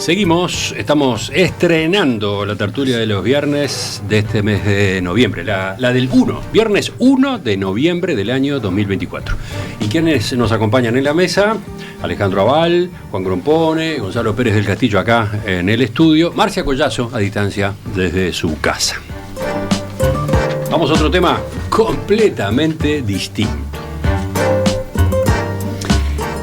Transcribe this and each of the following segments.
Seguimos, estamos estrenando la tertulia de los viernes de este mes de noviembre, la del 1, viernes 1 de noviembre del año 2024. ¿Y quiénes nos acompañan en la mesa? Alejandro Aval, Juan Grompone, Gonzalo Pérez del Castillo acá en el estudio, Marcia Collazo a distancia desde su casa. Vamos a otro tema completamente distinto.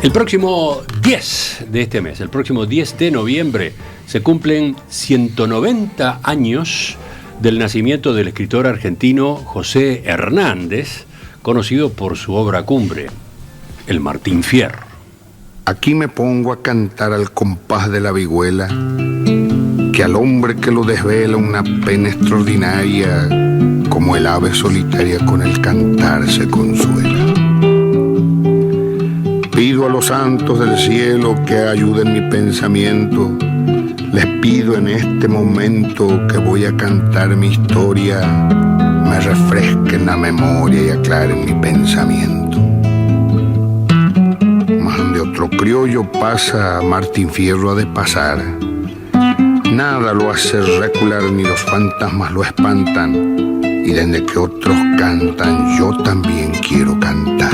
El próximo 10 de este mes, el próximo 10 de noviembre, se cumplen 190 años del nacimiento del escritor argentino José Hernández, conocido por su obra cumbre, El Martín Fierro. Aquí me pongo a cantar al compás de la vihuela, que al hombre que lo desvela una pena extraordinaria, como el ave solitaria con el cantar se consuela. Pido a los santos del cielo que ayuden mi pensamiento. Les pido en este momento que voy a cantar mi historia, me refresquen la memoria y aclaren mi pensamiento. Mas de otro criollo pasa, Martín Fierro ha de pasar. Nada lo hace recular ni los fantasmas lo espantan. Y desde que otros cantan, yo también quiero cantar.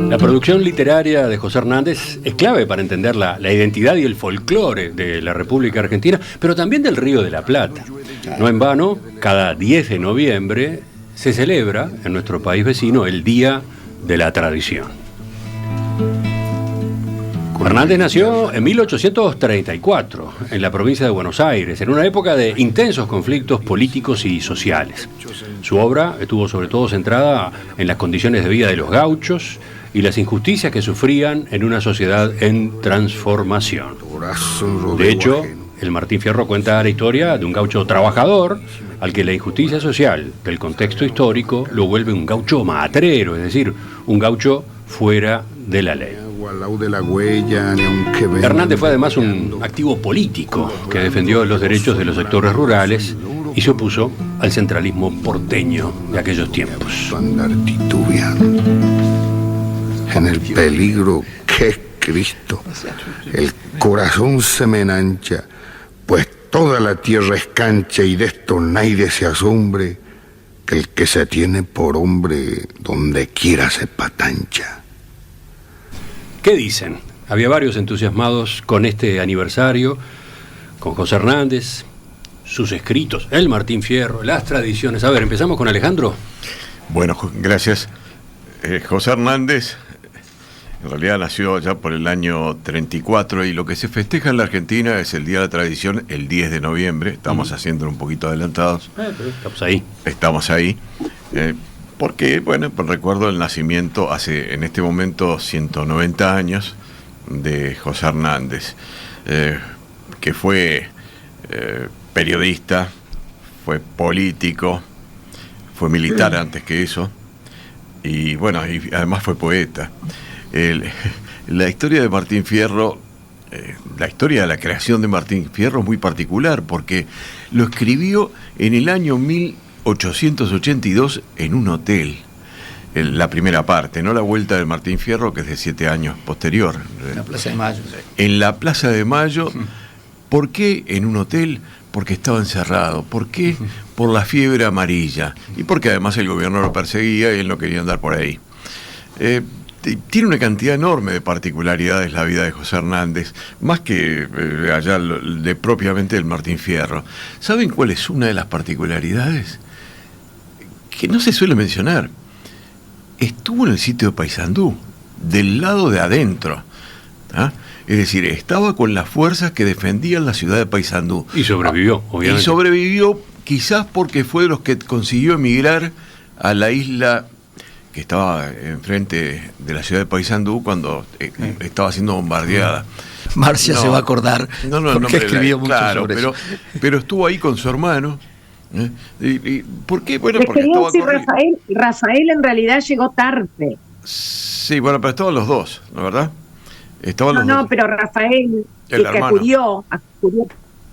La producción literaria de José Hernández es clave para entender la identidad y el folclore de la República Argentina, pero también del Río de la Plata. No en vano, cada 10 de noviembre se celebra en nuestro país vecino el Día de la Tradición. Hernández nació en 1834 en la provincia de Buenos Aires, en una época de intensos conflictos políticos y sociales. Su obra estuvo sobre todo centrada en las condiciones de vida de los gauchos y las injusticias que sufrían en una sociedad en transformación. De hecho, el Martín Fierro cuenta la historia de un gaucho trabajador al que la injusticia social del contexto histórico lo vuelve un gaucho matrero, es decir, un gaucho fuera de la ley. Hernández fue además un activo político que defendió los derechos de los sectores rurales y se opuso al centralismo porteño de aquellos tiempos. En el peligro que es Cristo, el corazón se me enancha, pues toda la tierra es cancha y de esto nadie se asombre, que el que se tiene por hombre donde quiera se patancha. ¿Qué dicen? Había varios entusiasmados con este aniversario, con José Hernández, sus escritos, el Martín Fierro, las tradiciones. A ver, empezamos con Alejandro. Bueno, gracias. José Hernández en realidad nació ya por el año 34 y lo que se festeja en la Argentina es el Día de la Tradición, el 10 de noviembre. Estamos haciéndolo un poquito adelantados. Pero estamos ahí. Estamos ahí. Porque, bueno, pues recuerdo el nacimiento hace, en este momento, 190 años de José Hernández, que fue periodista, fue político, fue militar antes que eso, y bueno, y además fue poeta. La historia de Martín Fierro, la historia de la creación de Martín Fierro es muy particular, porque lo escribió en el año 1882 en un hotel, la primera parte, no la vuelta de Martín Fierro, que es de 7 años posterior. En la Plaza de Mayo. Sí. En la Plaza de Mayo. ¿Por qué en un hotel? Porque estaba encerrado. ¿Por qué? Por la fiebre amarilla. Y porque además el gobierno lo perseguía y él no quería andar por ahí. Tiene una cantidad enorme de particularidades la vida de José Hernández, más que allá de propiamente el Martín Fierro. ¿Saben cuál es una de las particularidades? Que no se suele mencionar. Estuvo en el sitio de Paysandú, del lado de adentro. ¿Ah? Es decir, estaba con las fuerzas que defendían la ciudad de Paysandú. Y sobrevivió, obviamente. Y sobrevivió quizás porque fue de los que consiguió emigrar a la isla que estaba enfrente de la ciudad de Paysandú cuando estaba siendo bombardeada. Marcia se va a acordar porque escribió mucho sobre eso. Pero estuvo ahí con su hermano. ¿Por qué? Bueno, porque quería decir, Rafael en realidad llegó tarde. Sí, bueno, pero estaban los dos, ¿no es verdad? Estaban los dos. Pero Rafael, el que acudió,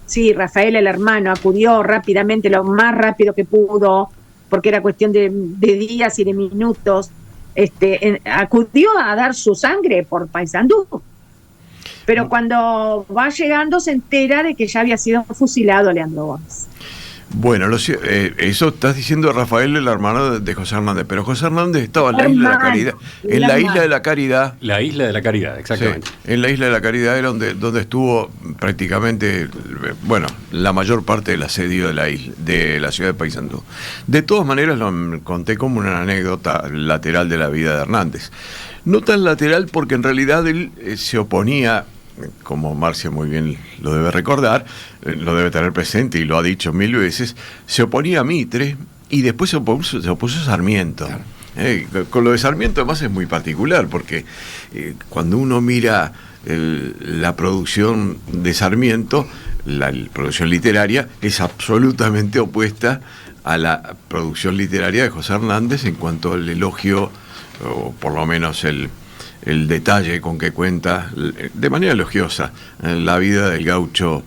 sí, Rafael el hermano, acudió rápidamente, lo más rápido que pudo, porque era cuestión de días y de minutos, acudió a dar su sangre por Paysandú. Pero cuando va llegando se entera de que ya había sido fusilado Leandro Gómez. Bueno, eso estás diciendo Rafael, el hermano de José Hernández, pero José Hernández estaba en la Isla de la Caridad. En la Isla de la Caridad. La Isla de la Caridad, exactamente. Sí, en la Isla de la Caridad era donde estuvo prácticamente, bueno, la mayor parte del asedio de la ciudad de Paysandú. De todas maneras, lo conté como una anécdota lateral de la vida de Hernández. No tan lateral porque en realidad él se oponía, como Marcia muy bien lo debe recordar, lo debe tener presente y lo ha dicho 1000 veces, se oponía a Mitre y después se opuso a Sarmiento. Claro. Con lo de Sarmiento además es muy particular porque cuando uno mira la producción de Sarmiento, la producción literaria es absolutamente opuesta a la producción literaria de José Hernández en cuanto al elogio, o por lo menos el detalle con que cuenta de manera elogiosa la vida del gaucho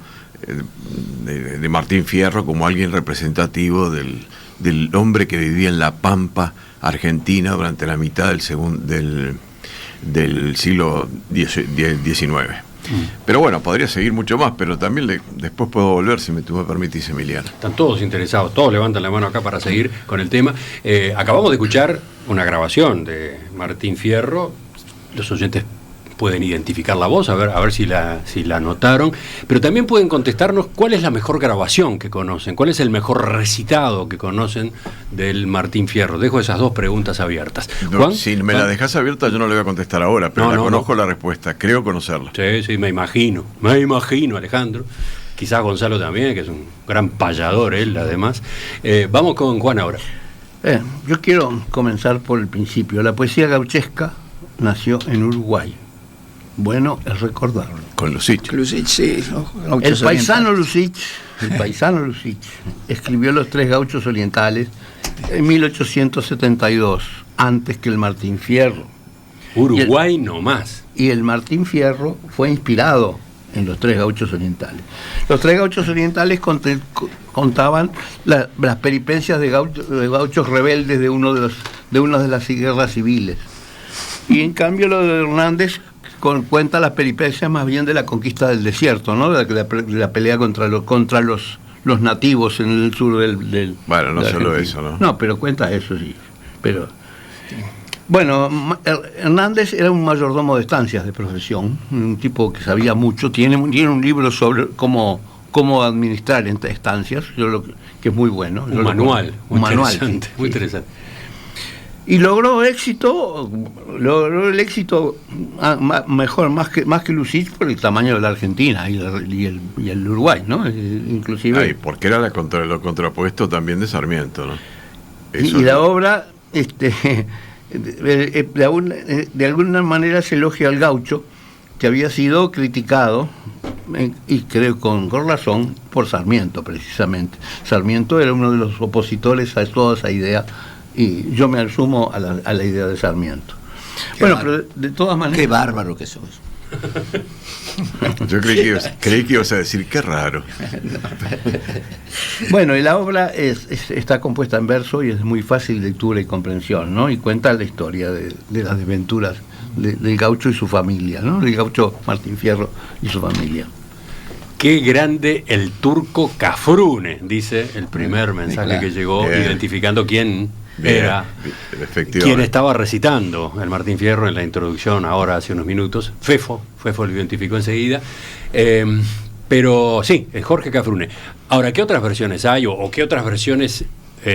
de Martín Fierro como alguien representativo del hombre que vivía en la Pampa argentina durante la mitad del siglo XIX. Pero bueno, podría seguir mucho más, pero también después puedo volver si tú me permitís, Emiliano. Están todos interesados, todos levantan la mano acá para seguir con el tema. Acabamos de escuchar una grabación de Martín Fierro. Los oyentes pueden identificar la voz, a ver si la notaron, pero también pueden contestarnos cuál es la mejor grabación que conocen, cuál es el mejor recitado que conocen del Martín Fierro. Dejo esas dos preguntas abiertas. ¿Juan? Si me la dejas abierta yo no le voy a contestar ahora, pero conozco la respuesta, creo conocerla. Sí, me imagino, Alejandro. Quizás Gonzalo también, que es un gran payador él, además. Vamos con Juan ahora. Yo quiero comenzar por el principio. La poesía gauchesca nació en Uruguay. Bueno, es recordarlo. Con Lucich. Sí. El paisano Lucich escribió Los Tres Gauchos Orientales en 1872, antes que el Martín Fierro. Uruguay no más. Y el Martín Fierro fue inspirado en Los Tres Gauchos Orientales. Los Tres Gauchos Orientales contaban las peripecias de gauchos rebeldes de una de las guerras civiles. Y en cambio lo de Hernández cuenta las peripecias más bien de la conquista del desierto, ¿no? De la pelea contra los nativos en el sur del bueno, no solo eso, ¿no? No, pero cuenta eso, sí. Pero bueno, Hernández era un mayordomo de estancias de profesión, un tipo que sabía mucho, tiene un libro sobre cómo administrar estancias, que es muy bueno. Un manual, muy interesante. Y logró el éxito mejor, más que Lucich, por el tamaño de la Argentina y el Uruguay, ¿no? Inclusive. Porque era lo contrapuesto también de Sarmiento, ¿no? Y la obra, de alguna manera se elogia al gaucho, que había sido criticado, y creo con razón, por Sarmiento, precisamente. Sarmiento era uno de los opositores a toda esa idea, y yo me asumo a la idea de Sarmiento. Pero de todas maneras... Qué bárbaro que sos. Yo creí que ibas a decir qué raro. Bueno, y la obra está compuesta en verso y es muy fácil de lectura y comprensión, ¿no? Y cuenta la historia de las desventuras del gaucho y su familia, ¿no? El gaucho Martín Fierro y su familia. Qué grande el turco Cafrune, dice el primer mensaje que llegó, identificando quién era, quien estaba recitando el Martín Fierro en la introducción ahora hace unos minutos. Fefo lo identificó enseguida. Pero sí, es Jorge Cafrune. Ahora, ¿qué otras versiones hay o qué otras versiones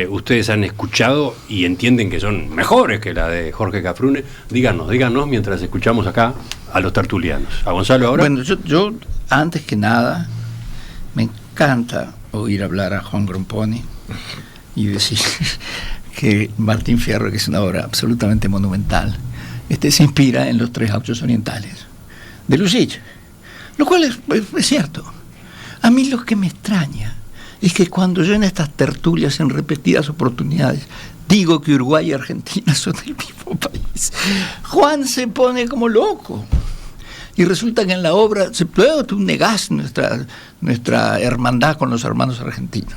ustedes han escuchado y entienden que son mejores que la de Jorge Cafrune? Díganos mientras escuchamos acá a los tertulianos. A Gonzalo ahora. Bueno, yo antes que nada me encanta oír hablar a Juan Gromponi y decir que Martín Fierro, que es una obra absolutamente monumental, se inspira en Los Tres Gauchos Orientales de Lucich, lo cual es cierto. A mí lo que me extraña es que cuando yo en estas tertulias en repetidas oportunidades digo que Uruguay y Argentina son del mismo país, Juan se pone como loco. Y resulta que en la obra tú negás nuestra hermandad con los hermanos argentinos.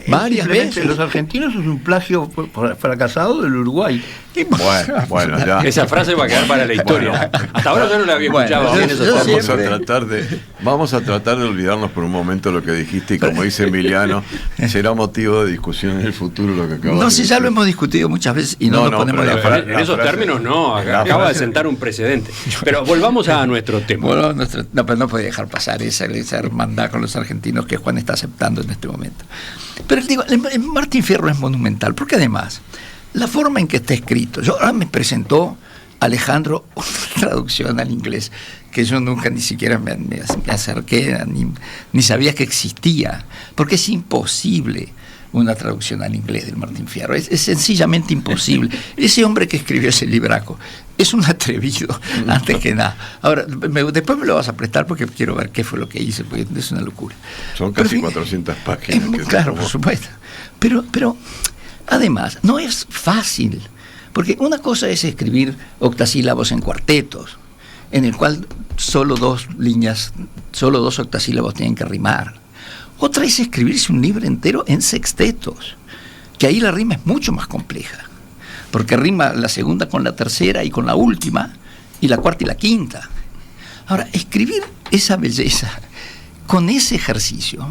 varias veces. Los argentinos es un plagio fracasado del Uruguay. Bueno, ya. Esa frase va a quedar para la historia. Hasta ahora yo no la había escuchado. Vamos a tratar de olvidarnos por un momento lo que dijiste, y como dice Emiliano, será motivo de discusión en el futuro lo que acabas de decir. Ya lo hemos discutido muchas veces y no nos ponemos de acuerdo. En esos términos no, acaba de sentar un precedente. Pero volvamos a nuestro tema. Pero no puede dejar pasar esa hermandad con los argentinos que Juan está aceptando en este momento. Pero digo, el Martín Fierro es monumental, porque además, la forma en que está escrito, ahora me presentó Alejandro una traducción al inglés que yo nunca ni siquiera me acerqué, ni sabía que existía, porque es imposible una traducción al inglés del Martín Fierro, es sencillamente imposible. Ese hombre que escribió ese libraco es un atrevido, antes que nada. Ahora, después me lo vas a prestar porque quiero ver qué fue lo que hice, porque es una locura. Son casi 400 páginas. Claro, por supuesto. Pero además, no es fácil, porque una cosa es escribir octasílabos en cuartetos, en el cual solo dos octasílabos tienen que rimar. Otra es escribirse un libro entero en sextetos, que ahí la rima es mucho más compleja, porque rima la segunda con la tercera y con la última, y la cuarta y la quinta. Ahora, escribir esa belleza con ese ejercicio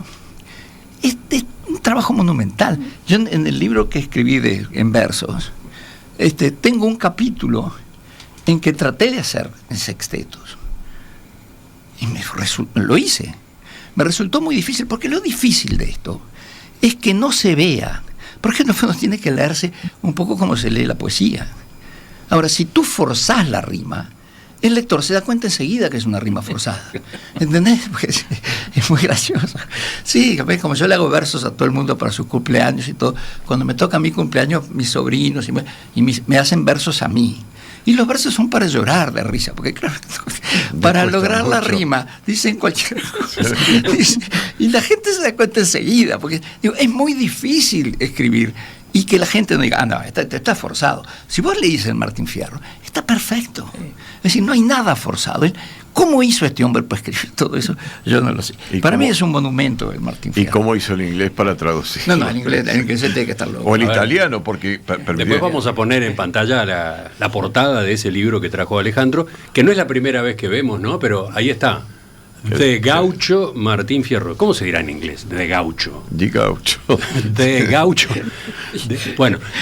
es un trabajo monumental. Yo en el libro que escribí en versos, tengo un capítulo en que traté de hacer en sextetos, y lo hice. Me resultó muy difícil, porque lo difícil de esto es que no se vea, porque no tiene que leerse un poco como se lee la poesía. Ahora, si tú forzás la rima, el lector se da cuenta enseguida que es una rima forzada. ¿Entendés? Porque es muy gracioso. Sí, como yo le hago versos a todo el mundo para sus cumpleaños y todo, cuando me toca mi cumpleaños, mis sobrinos me hacen versos a mí. Y los versos son para llorar de risa, porque claro, para lograr la rima dicen cualquier cosa. Y la gente se da cuenta enseguida, porque es muy difícil escribir y que la gente no diga, no, está forzado. Si vos leís el Martín Fierro, está perfecto. Es decir, no hay nada forzado. ¿Cómo hizo este hombre para escribir todo eso? Yo no lo sé. Para mí es un monumento el Martín Fierro. ¿Y cómo hizo el inglés para traducir? No, en inglés tiene que estar loco. O el italiano, porque... Después vamos a poner en pantalla la portada de ese libro que trajo Alejandro, que no es la primera vez que vemos, ¿no? Pero ahí está. De Gaucho Martín Fierro. ¿Cómo se dirá en inglés? De Gaucho. De Gaucho. De Gaucho.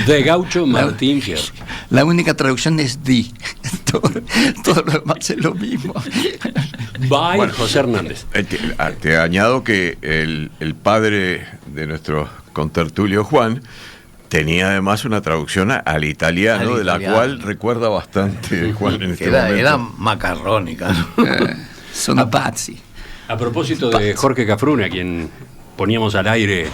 De Gaucho Martín Fierro. La única traducción es di. Todo lo demás es lo mismo. By José Hernández. Te añado que el padre de nuestro contertulio Juan tenía además una traducción al italiano, de la cual recuerda bastante Juan en este momento. Era macarrónica, ¿no? Sono pazzi. A propósito de Jorge Cafrune, a quien poníamos al aire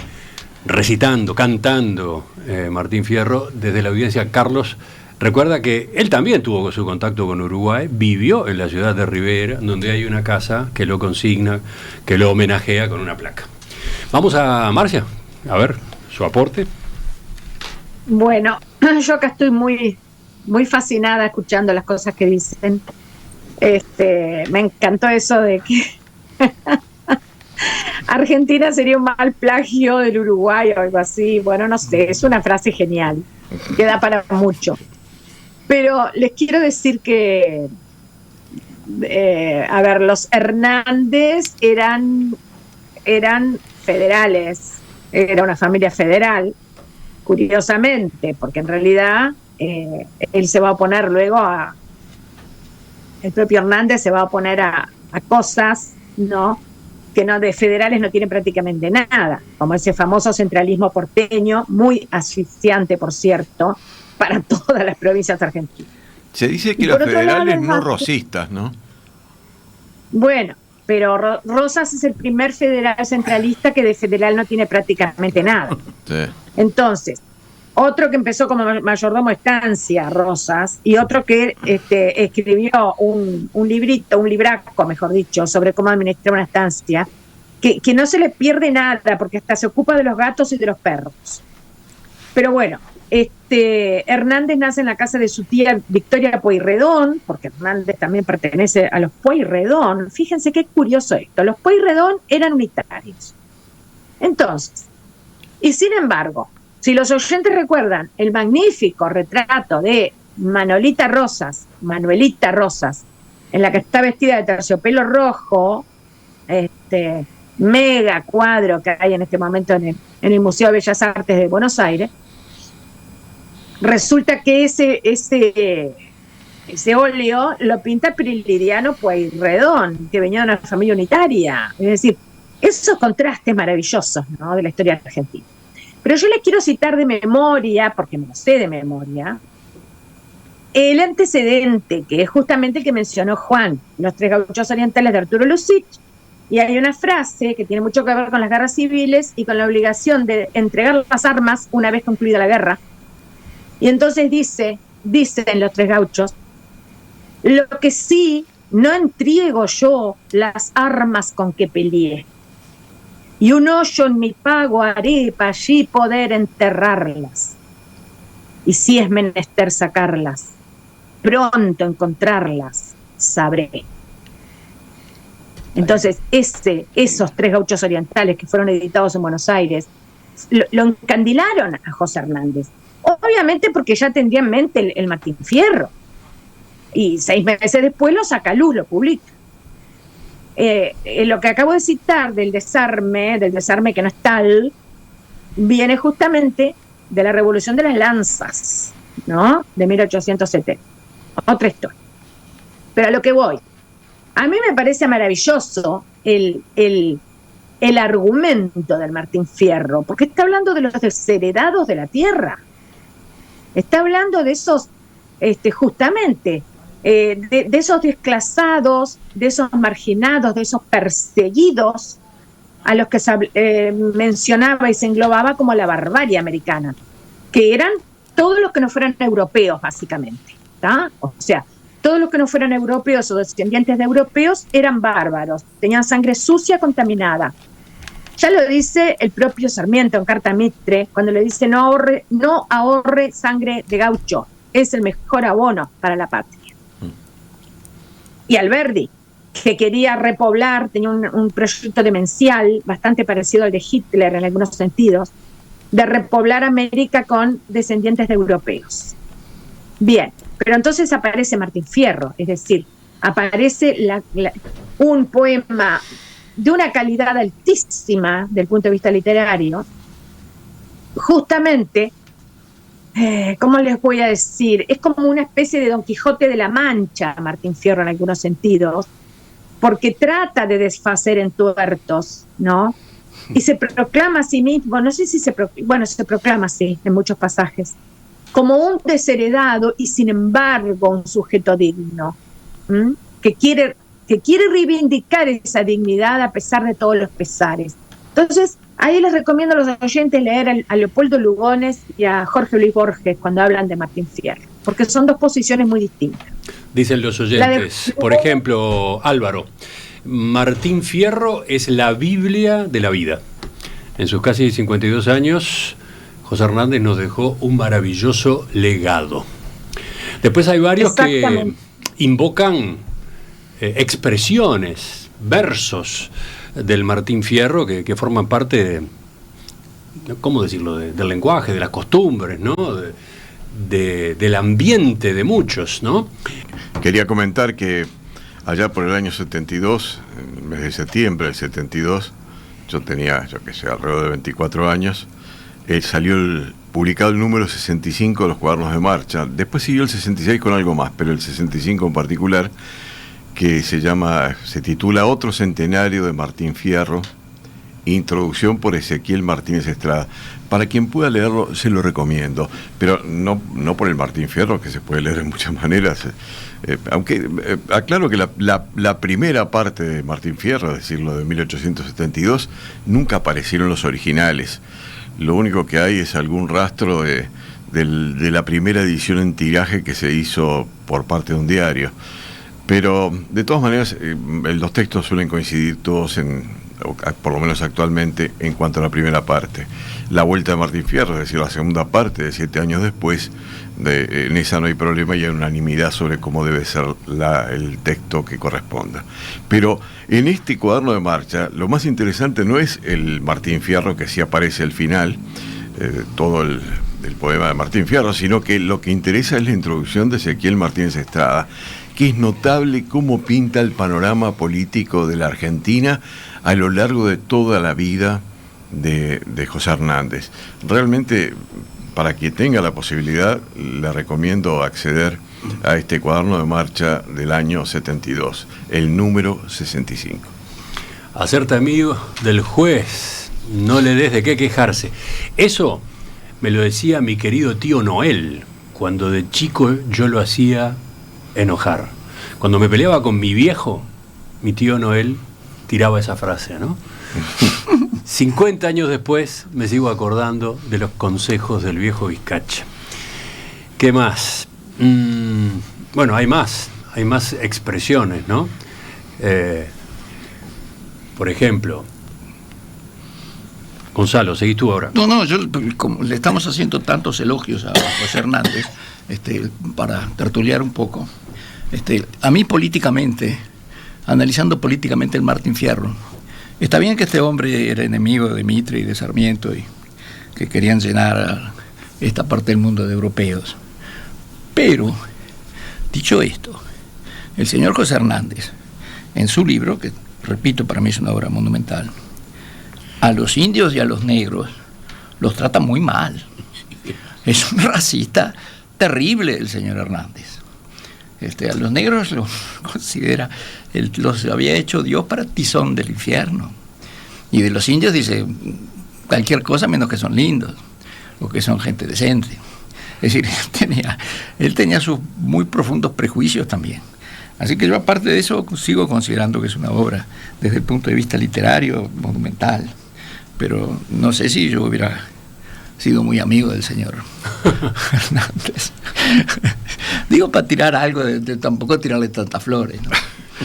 recitando, cantando Martín Fierro, desde la audiencia, Carlos recuerda que él también tuvo su contacto con Uruguay, vivió en la ciudad de Rivera, donde hay una casa que lo consigna, que lo homenajea con una placa. Vamos a Marcia, a ver su aporte. Bueno, yo acá estoy muy, muy fascinada escuchando las cosas que dicen. Me encantó eso de que Argentina sería un mal plagio del Uruguay o algo así. Bueno, no sé, es una frase genial, que da para mucho. Pero les quiero decir que, los Hernández eran federales, era una familia federal, curiosamente, porque en realidad él se va a oponer luego el propio Hernández se va a oponer a cosas, ¿no?, que no de federales no tienen prácticamente nada, como ese famoso centralismo porteño, muy asfixiante, por cierto, para todas las provincias argentinas. Se dice que los federales no rosistas, ¿no? Bueno, pero Rosas es el primer federal centralista que de federal no tiene prácticamente nada. Sí. Entonces, otro que empezó como mayordomo estancia, Rosas, y otro que escribió un libraco, mejor dicho, sobre cómo administrar una estancia, que no se le pierde nada, porque hasta se ocupa de los gatos y de los perros. Pero bueno, Hernández nace en la casa de su tía Victoria Pueyrredón, porque Hernández también pertenece a los Pueyrredón. Fíjense qué curioso esto, los Pueyrredón eran unitarios. Entonces, Y sin embargo, si los oyentes recuerdan el magnífico retrato de Manuelita Rosas, en la que está vestida de terciopelo rojo, mega cuadro que hay en este momento en el Museo de Bellas Artes de Buenos Aires, resulta que ese óleo lo pinta Prilidiano Pueyrredón, que venía de una familia unitaria. Es decir, esos contrastes maravillosos, ¿no?, de la historia argentina. Pero yo les quiero citar de memoria, porque me lo sé de memoria, el antecedente, que es justamente el que mencionó Juan, Los Tres Gauchos Orientales de Arturo Lucich, y hay una frase que tiene mucho que ver con las guerras civiles y con la obligación de entregar las armas una vez concluida la guerra. Y entonces dicen los Tres Gauchos: lo que sí, no entrego yo las armas con que peleé, y un hoyo en mi pago haré para allí poder enterrarlas, y si es menester sacarlas, pronto encontrarlas sabré. Entonces esos Tres Gauchos Orientales que fueron editados en Buenos Aires lo encandilaron a José Hernández, obviamente porque ya tendría en mente el Martín Fierro, y 6 meses después lo saca a luz, lo publica. Lo que acabo de citar del desarme que no es tal, viene justamente de la Revolución de las Lanzas, ¿no?, de 1870. Otra historia. Pero a lo que voy, a mí me parece maravilloso el argumento del Martín Fierro, porque está hablando de los desheredados de la tierra. Está hablando de esos, justamente, de esos desclasados, de esos marginados, de esos perseguidos, a los que se mencionaba y se englobaba como la barbarie americana, que eran todos los que no fueran europeos, básicamente, ¿tá? O sea, todos los que no fueran europeos o descendientes de europeos eran bárbaros, tenían sangre sucia, contaminada. Ya lo dice el propio Sarmiento en Carta Mitre, cuando le dice: no ahorre sangre de gaucho, es el mejor abono para la patria. Y Alberdi, que quería repoblar, tenía un proyecto demencial bastante parecido al de Hitler en algunos sentidos, de repoblar América con descendientes de europeos. Bien, pero entonces aparece Martín Fierro, es decir, aparece un poema de una calidad altísima del punto de vista literario, justamente, ¿cómo les voy a decir? Es como una especie de Don Quijote de la Mancha, Martín Fierro, en algunos sentidos, porque trata de desfacer entuertos, ¿no? Y se proclama a sí mismo, no sé si se proclama así en muchos pasajes, como un desheredado y sin embargo un sujeto digno, que quiere reivindicar esa dignidad a pesar de todos los pesares. Entonces, ahí les recomiendo a los oyentes leer a Leopoldo Lugones y a Jorge Luis Borges cuando hablan de Martín Fierro, porque son dos posiciones muy distintas. Dicen los oyentes, por ejemplo, Álvaro: Martín Fierro es la Biblia de la vida. En sus casi 52 años, José Hernández nos dejó un maravilloso legado. Después hay varios que invocan expresiones, versos del Martín Fierro que forman parte ¿cómo decirlo?, del lenguaje, de las costumbres, ¿no?, del ambiente de muchos, ¿no? Quería comentar que allá por el año 72, en el mes de septiembre del 72, yo tenía, alrededor de 24 años, salió publicado el número 65 de los Cuadernos de Marcha. Después siguió el 66 con algo más, pero el 65 en particular, que se titula Otro centenario de Martín Fierro, introducción por Ezequiel Martínez Estrada. Para quien pueda leerlo, se lo recomiendo, pero no por el Martín Fierro, que se puede leer de muchas maneras, aunque aclaro que la primera parte de Martín Fierro, es decir, lo de 1872, nunca aparecieron los originales. Lo único que hay es algún rastro de la primera edición en tiraje que se hizo por parte de un diario. Pero, de todas maneras, los textos suelen coincidir todos, por lo menos actualmente, en cuanto a la primera parte. La Vuelta de Martín Fierro, es decir, la segunda parte de 7 años después. En esa no hay problema y hay unanimidad sobre cómo debe ser el texto que corresponda. Pero en este cuaderno de marcha, lo más interesante no es el Martín Fierro, que sí aparece al final, todo el poema de Martín Fierro, sino que lo que interesa es la introducción de Ezequiel Martínez Estrada, que es notable cómo pinta el panorama político de la Argentina a lo largo de toda la vida de José Hernández. Realmente, para quien tenga la posibilidad, le recomiendo acceder a este cuaderno de marcha del año 72, el número 65. Hacerte amigo del juez, no le des de qué quejarse. Eso me lo decía mi querido tío Noel, cuando de chico yo lo hacía enojar. Cuando me peleaba con mi viejo, mi tío Noel tiraba esa frase, ¿no? 50 años después me sigo acordando de los consejos del viejo Vizcacha. ¿Qué más? Bueno, hay más expresiones, ¿no? Por ejemplo, Gonzalo, seguís tú ahora. No, como le estamos haciendo tantos elogios a José Hernández, para tertuliar un poco, a mí políticamente, analizando políticamente el Martín Fierro, está bien que este hombre era enemigo de Mitre y de Sarmiento y que querían llenar a esta parte del mundo de europeos. Pero, dicho esto, el señor José Hernández, en su libro, que repito, para mí es una obra monumental, a los indios y a los negros los trata muy mal. Es un racista terrible el señor Hernández. A los negros los considera, los había hecho Dios para tizón del infierno. Y de los indios dice cualquier cosa menos que son lindos, o que son gente decente. Es decir, él tenía sus muy profundos prejuicios también. Así que yo, aparte de eso, sigo considerando que es una obra, desde el punto de vista literario, monumental. Pero no sé si yo hubiera sido muy amigo del señor Hernández. Digo, para tirar algo, tampoco tirarle tantas flores, ¿no?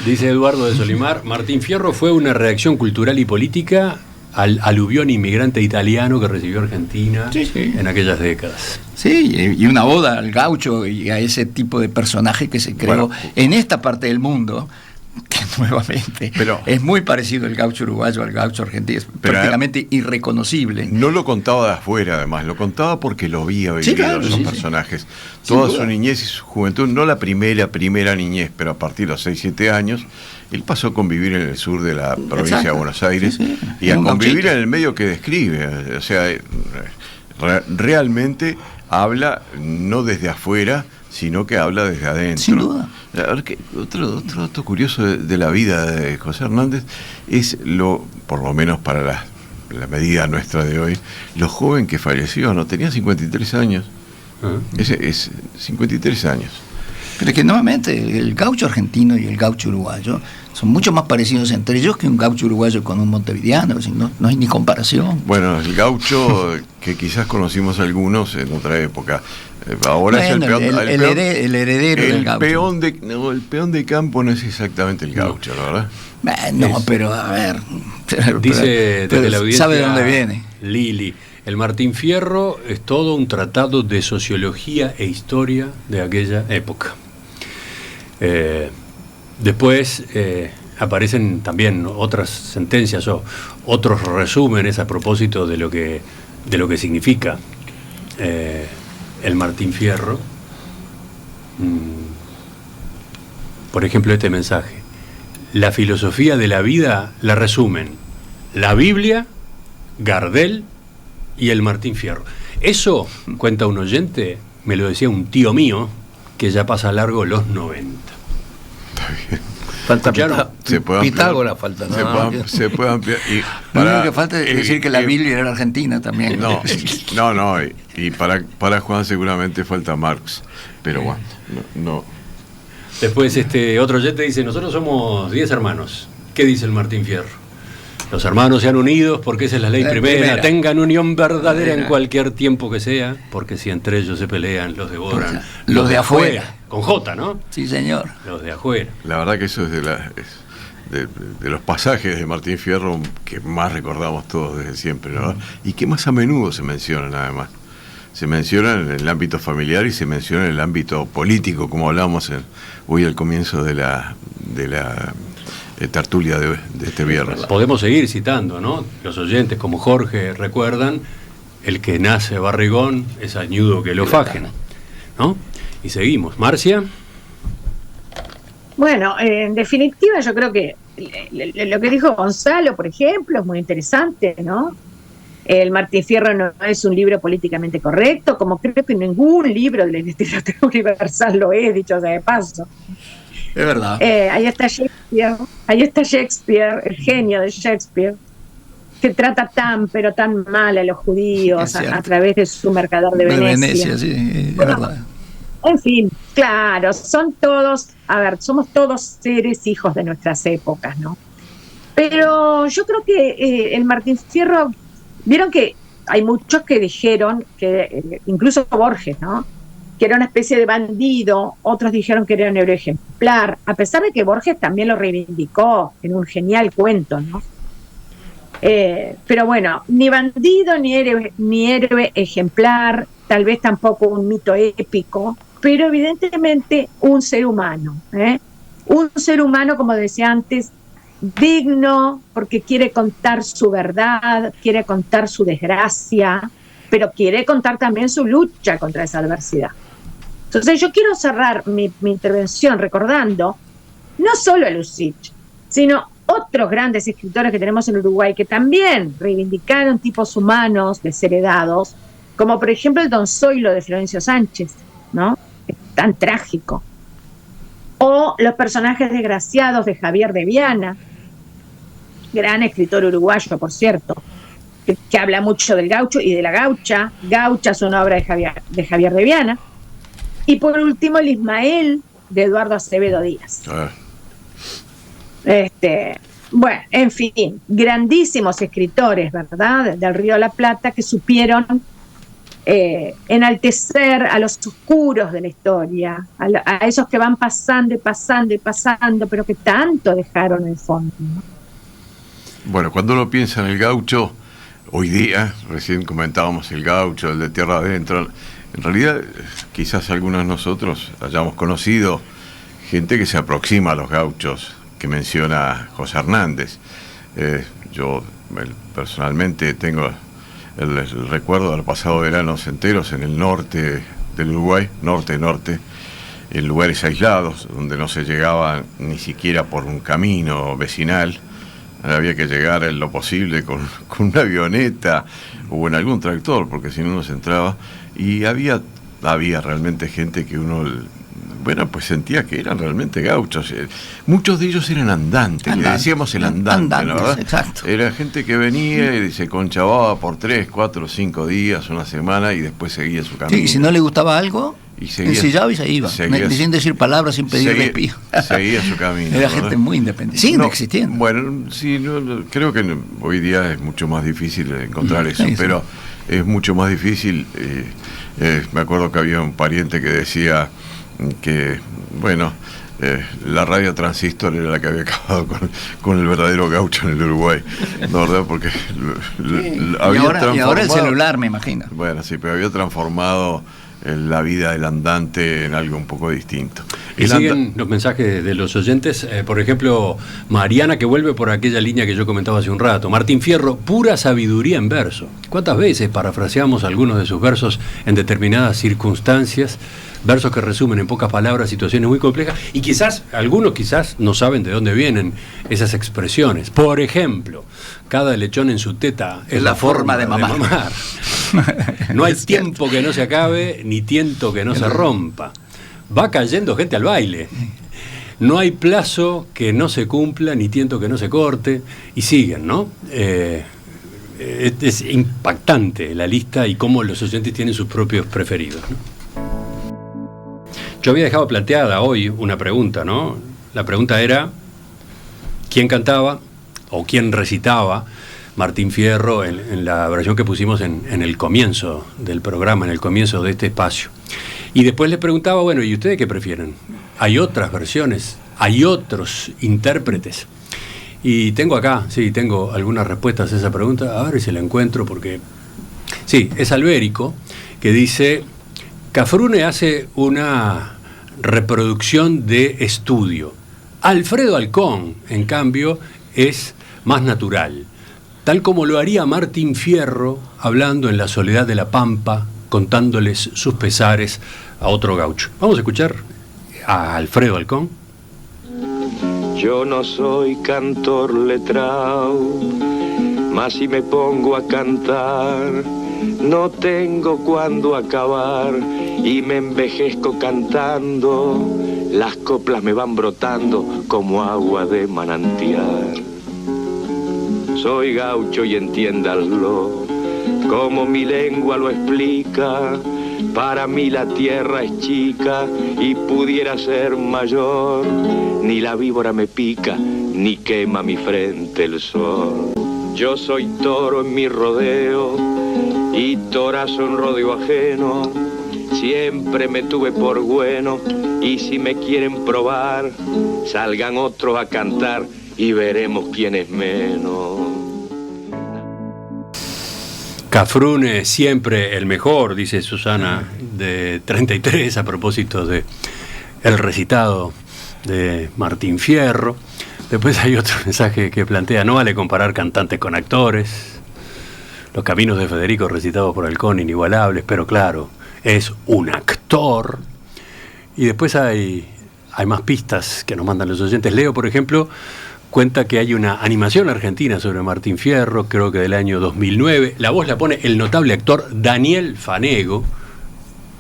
Dice Eduardo de Solimar, Martín Fierro fue una reacción cultural y política al aluvión inmigrante italiano que recibió Argentina en aquellas décadas. Sí, y una oda al gaucho y a ese tipo de personaje que se creó en esta parte del mundo, que nuevamente es muy parecido el gaucho uruguayo al gaucho argentino, es prácticamente irreconocible. No lo contaba de afuera, además, lo contaba porque lo había vivido esos personajes. Toda su niñez y su juventud, no la primera niñez, pero a partir de los 6-7 años, él pasó a convivir en el sur de la provincia de Buenos Aires y a convivir en el medio que describe. O sea, realmente habla no desde afuera, sino que habla desde adentro. Sin duda. A ver, otro dato curioso de la vida de José Hernández es por lo menos para la medida nuestra de hoy, lo joven que falleció, ¿no? Tenía 53 años. Es 53 años. Pero es que nuevamente el gaucho argentino y el gaucho uruguayo son mucho más parecidos entre ellos que un gaucho uruguayo con un montevideano, no hay ni comparación. Bueno, el gaucho que quizás conocimos algunos en otra época, ahora es el heredero del gaucho. El peón de campo no es exactamente el gaucho, ¿la verdad? Pero a ver. Dice desde la audiencia, ¿sabe de dónde viene? Lili, el Martín Fierro es todo un tratado de sociología e historia de aquella época. Después aparecen también otras sentencias o otros resúmenes a propósito de lo que significa el Martín Fierro. Por ejemplo, este mensaje: la filosofía de la vida la resumen la Biblia, Gardel y el Martín Fierro. Eso, cuenta un oyente, me lo decía un tío mío que ya pasa largo los 90. Está bien. Falta Pitágoras, falta. Se puede ampliar. Lo único que falta es decir que la Biblia era argentina también. No. Y para Juan seguramente falta Marx. Pero bueno, no. Después otro oyente dice, nosotros somos 10 hermanos. ¿Qué dice el Martín Fierro? Los hermanos sean unidos porque esa es la ley primera. Tengan unión verdadera en cualquier tiempo que sea, porque si entre ellos se pelean, los devoran. Los de afuera. Con J, ¿no? Sí, señor. Los de afuera. La verdad que eso es de los pasajes de Martín Fierro que más recordamos todos desde siempre, ¿no? Y que más a menudo se mencionan, además. Se mencionan en el ámbito familiar y se mencionan en el ámbito político, como hablábamos hoy al comienzo de la tertulia de este viernes. Podemos seguir citando, ¿no? Los oyentes, como Jorge, recuerdan: el que nace barrigón es añudo que lo fajen, ¿no? Y seguimos. Marcia. Bueno, en definitiva yo creo que lo que dijo Gonzalo, por ejemplo, es muy interesante, ¿no? El Martín Fierro no es un libro políticamente correcto, como creo que ningún libro de la literatura universal lo es, dicho sea de paso. Es verdad. Ahí está Shakespeare, el genio de Shakespeare, que trata pero tan mal a los judíos a través de su mercader de Venecia. Sí, es verdad. En fin, claro, somos todos seres hijos de nuestras épocas, ¿no? Pero yo creo que el Martín Fierro, vieron que hay muchos que dijeron que, incluso Borges, ¿no?, que era una especie de bandido, otros dijeron que era un héroe ejemplar, a pesar de que Borges también lo reivindicó en un genial cuento, ¿no? Pero bueno, ni bandido, ni héroe ejemplar, tal vez tampoco un mito épico, pero evidentemente un ser humano, un ser humano, como decía antes, digno, porque quiere contar su verdad, quiere contar su desgracia, pero quiere contar también su lucha contra esa adversidad. Entonces yo quiero cerrar mi intervención recordando no solo a Lucic, sino otros grandes escritores que tenemos en Uruguay que también reivindicaron tipos humanos desheredados, como por ejemplo el Don Zoilo de Florencio Sánchez, ¿no?, es tan trágico, o los personajes desgraciados de Javier de Viana, gran escritor uruguayo, por cierto, que habla mucho del gaucho y de la gaucha. Gaucha es una obra de Javier de Viana. Y por último, el Ismael de Eduardo Acevedo Díaz. Bueno, en fin, grandísimos escritores, ¿verdad?, del Río de la Plata, que supieron enaltecer a los oscuros de la historia, a esos que van pasando y pasando y pasando, pero que tanto dejaron en el fondo, ¿no? Bueno, cuando uno piensa en el gaucho, hoy día, recién comentábamos el gaucho, el de tierra adentro, en realidad quizás algunos de nosotros hayamos conocido gente que se aproxima a los gauchos que menciona José Hernández. Yo personalmente tengo el recuerdo de haber pasado veranos enteros en el norte del Uruguay, norte, en lugares aislados, donde no se llegaba ni siquiera por un camino vecinal. Había que llegar en lo posible con una avioneta o en algún tractor, porque si no se entraba. Y había realmente gente que uno, bueno, pues sentía que eran realmente gauchos. Muchos de ellos eran andantes, le decíamos el andante, ¿no? ¿Verdad? Exacto. Era gente que venía y se conchababa por 3, 4, 5 días, una semana, y después seguía su camino. Sí, y si no le gustaba algo, ensillaba y se iba, sin decir palabras, sin pedir respiro. Seguía su camino. Era gente muy independiente. Siguen existiendo. Bueno, sí, creo que hoy día es mucho más difícil encontrar eso, pero es mucho más difícil. Me acuerdo que había un pariente que decía que, bueno, la radio transistor era la que había acabado con el verdadero gaucho en el Uruguay, ¿no, verdad? Porque y ahora el celular, me imagino. Bueno, sí, pero había transformado la vida del andante en algo un poco distinto. Y siguen los mensajes de los oyentes, por ejemplo, Mariana, que vuelve por aquella línea que yo comentaba hace un rato. Martín Fierro, pura sabiduría en verso. ¿Cuántas veces parafraseamos algunos de sus versos en determinadas circunstancias? Versos que resumen en pocas palabras situaciones muy complejas, y algunos no saben de dónde vienen esas expresiones. Por ejemplo, cada lechón en su teta es la forma de mamar. No hay tiempo que no se acabe, ni tiento que no se rompa. Va cayendo gente al baile. No hay plazo que no se cumpla, ni tiento que no se corte, y siguen, ¿no? Es impactante la lista y cómo los oyentes tienen sus propios preferidos, ¿no? Yo había dejado planteada hoy una pregunta, ¿no? La pregunta era: ¿quién cantaba o quién recitaba Martín Fierro en la versión que pusimos en el comienzo del programa, en el comienzo de este espacio? Y después les preguntaba, bueno, ¿y ustedes qué prefieren? ¿Hay otras versiones? ¿Hay otros intérpretes? Y tengo acá, sí, tengo algunas respuestas a esa pregunta, a ver si la encuentro, porque... Sí, es Albérico, que dice, Cafrune hace una reproducción de estudio. Alfredo Alcón, en cambio, es más natural, tal como lo haría Martín Fierro, hablando en la soledad de la Pampa, contándoles sus pesares a otro gaucho. Vamos a escuchar a Alfredo Alcón. Yo no soy cantor letrao, mas si me pongo a cantar, no tengo cuándo acabar y me envejezco cantando, las coplas me van brotando como agua de manantial. Soy gaucho y entiéndanlo, como mi lengua lo explica, para mí la tierra es chica y pudiera ser mayor, ni la víbora me pica, ni quema mi frente el sol. Yo soy toro en mi rodeo y torazo en rodeo ajeno, siempre me tuve por bueno y si me quieren probar, salgan otros a cantar y veremos quién es menos. Cafrune siempre el mejor, dice Susana de 33 a propósito de el recitado de Martín Fierro. Después hay otro mensaje que plantea, no vale comparar cantantes con actores. Los caminos de Federico recitados por Alcón inigualables, pero claro, es un actor. Y después hay más pistas que nos mandan los oyentes. Leo, por ejemplo, cuenta que hay una animación argentina sobre Martín Fierro, creo que del año 2009. La voz la pone el notable actor Daniel Fanego.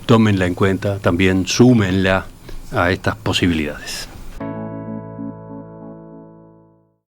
Tómenla en cuenta, también súmenla a estas posibilidades.